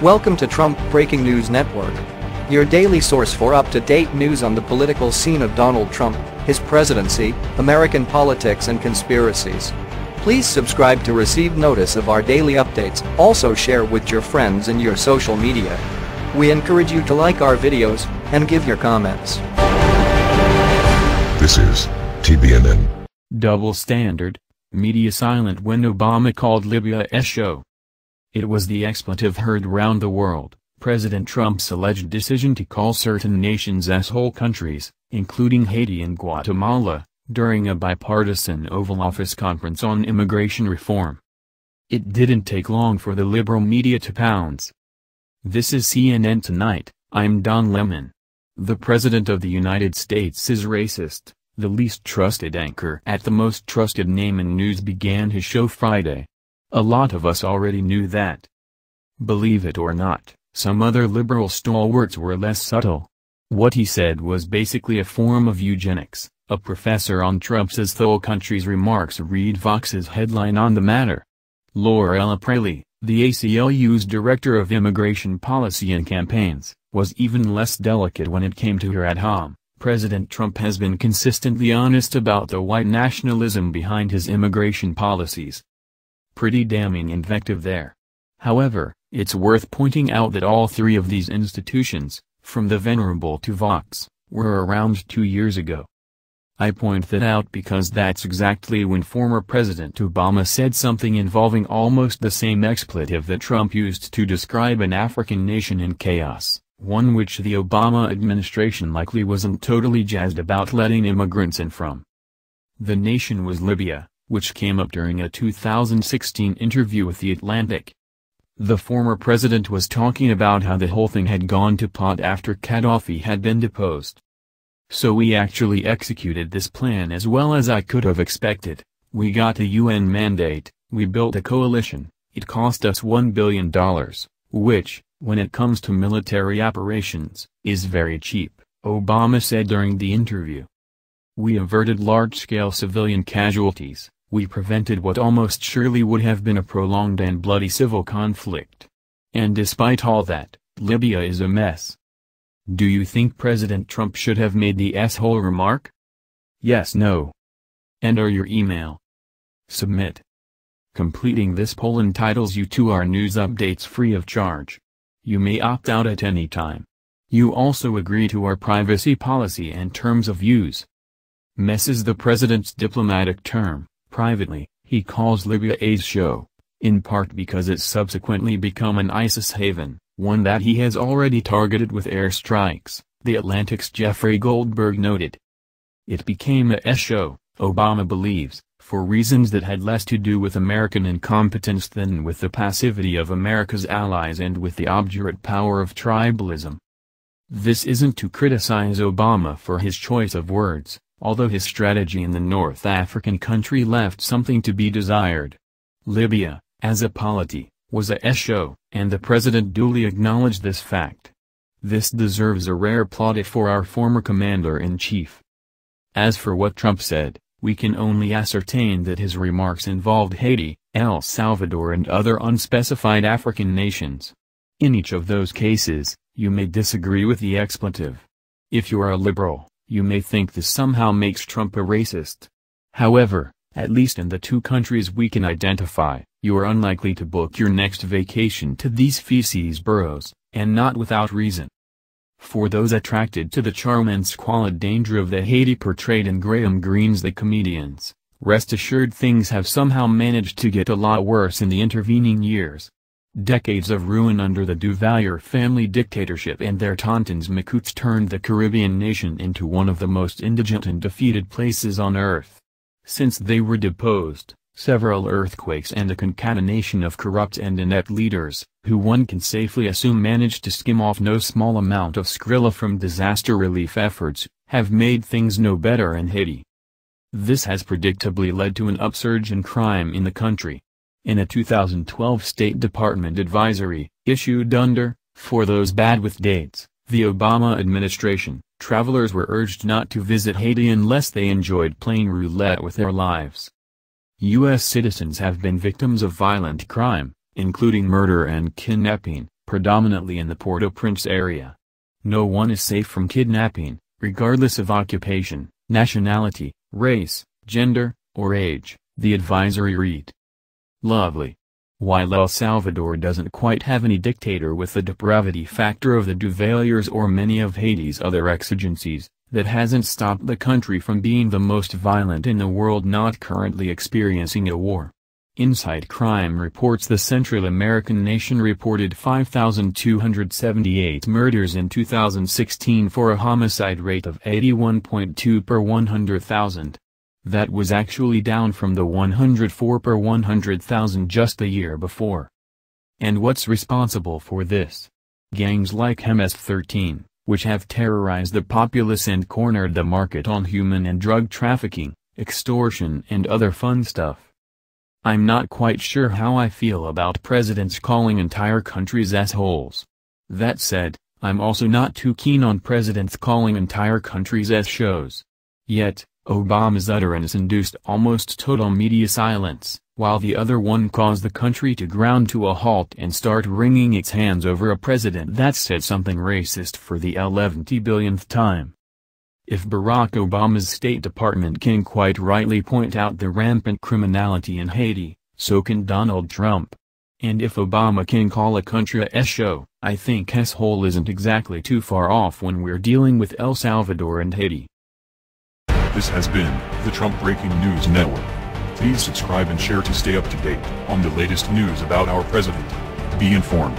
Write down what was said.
Welcome to Trump Breaking News Network, your daily source for up-to-date news on the political scene of Donald Trump, his presidency, American politics and conspiracies. Please subscribe to receive notice of our daily updates. Also share with your friends and your social media. We encourage you to like our videos and give your comments. This is TBNN. Double standard, media silent when Obama called Libya a show. It was the expletive heard round the world, President Trump's alleged decision to call certain nations asshole countries, including Haiti and Guatemala, during a bipartisan Oval Office conference on immigration reform. It didn't take long for the liberal media to pounce. This is CNN Tonight. I'm Don Lemon. The President of the United States is racist. The least trusted anchor at the most trusted name in news began his show Friday. A lot of us already knew that. Believe it or not, some other liberal stalwarts were less subtle. What he said was basically a form of eugenics. A professor on Trump's asshole country's remarks. Read Vox's headline on the matter. Laura Praley, the ACLU's director of immigration policy and campaigns, was even less delicate when it came to her ad hom. President Trump has been consistently honest about the white nationalism behind his immigration policies. Pretty damning invective there. However, it's worth pointing out that all three of these institutions, from the Venerable to Vox, were around 2 years ago. I point that out because that's exactly when former President Obama said something involving almost the same expletive that Trump used to describe an African nation in chaos, one which the Obama administration likely wasn't totally jazzed about letting immigrants in from. The nation was Libya, which came up during a 2016 interview with The Atlantic. The former president was talking about how the whole thing had gone to pot after Gaddafi had been deposed. So we actually executed this plan as well as I could have expected. We got a UN mandate, we built a coalition, it cost us $1 billion, which, when it comes to military operations, is very cheap, Obama said during the interview. We averted large-scale civilian casualties. We prevented what almost surely would have been a prolonged and bloody civil conflict. And despite all that, Libya is a mess. Do you think President Trump should have made the asshole remark? Yes, no. Enter your email. Submit. Completing this poll entitles you to our news updates free of charge. You may opt out at any time. You also agree to our privacy policy and terms of use. Mess is the president's diplomatic term. Privately, he calls Libya a show, in part because it's subsequently become an ISIS haven, one that he has already targeted with airstrikes, The Atlantic's Jeffrey Goldberg noted. It became a show, Obama believes, for reasons that had less to do with American incompetence than with the passivity of America's allies and with the obdurate power of tribalism. This isn't to criticize Obama for his choice of words, although his strategy in the North African country left something to be desired. Libya, as a polity, was a show, and the president duly acknowledged this fact. This deserves a rare plaudit for our former commander-in-chief. As for what Trump said, we can only ascertain that his remarks involved Haiti, El Salvador and other unspecified African nations. In each of those cases, you may disagree with the expletive. If you are a liberal, you may think this somehow makes Trump a racist. However, at least in the two countries we can identify, you are unlikely to book your next vacation to these feces boroughs, and not without reason. For those attracted to the charm and squalid danger of the Haiti portrayed in Graham Greene's The Comedians, rest assured things have somehow managed to get a lot worse in the intervening years. Decades of ruin under the Duvalier family dictatorship and their tontons Makouts turned the Caribbean nation into one of the most indigent and defeated places on earth. Since they were deposed, several earthquakes and a concatenation of corrupt and inept leaders, who one can safely assume managed to skim off no small amount of Skrilla from disaster relief efforts, have made things no better in Haiti. This has predictably led to an upsurge in crime in the country. In a 2012 State Department advisory, issued under, for those bad with dates, the Obama administration, travelers were urged not to visit Haiti unless they enjoyed playing roulette with their lives. U.S. citizens have been victims of violent crime, including murder and kidnapping, predominantly in the Port-au-Prince area. No one is safe from kidnapping, regardless of occupation, nationality, race, gender, or age, the advisory read. Lovely. While El Salvador doesn't quite have any dictator with the depravity factor of the Duvaliers or many of Haiti's other exigencies, that hasn't stopped the country from being the most violent in the world not currently experiencing a war. Inside Crime reports the Central American nation reported 5,278 murders in 2016 for a homicide rate of 81.2 per 100,000. That was actually down from the 104 per 100,000 just the year before. And what's responsible for this? Gangs like MS-13, which have terrorized the populace and cornered the market on human and drug trafficking, extortion and other fun stuff. I'm not quite sure how I feel about presidents calling entire countries assholes. That said, I'm also not too keen on presidents calling entire countries shows. Yet, Obama's utterance induced almost total media silence, while the other one caused the country to ground to a halt and start wringing its hands over a president that said something racist for the 11th billionth time. If Barack Obama's State Department can quite rightly point out the rampant criminality in Haiti, so can Donald Trump. And if Obama can call a country a show, I think s-hole isn't exactly too far off when we're dealing with El Salvador and Haiti. This has been the Trump Breaking News Network. Please subscribe and share to stay up to date on the latest news about our president. Be informed.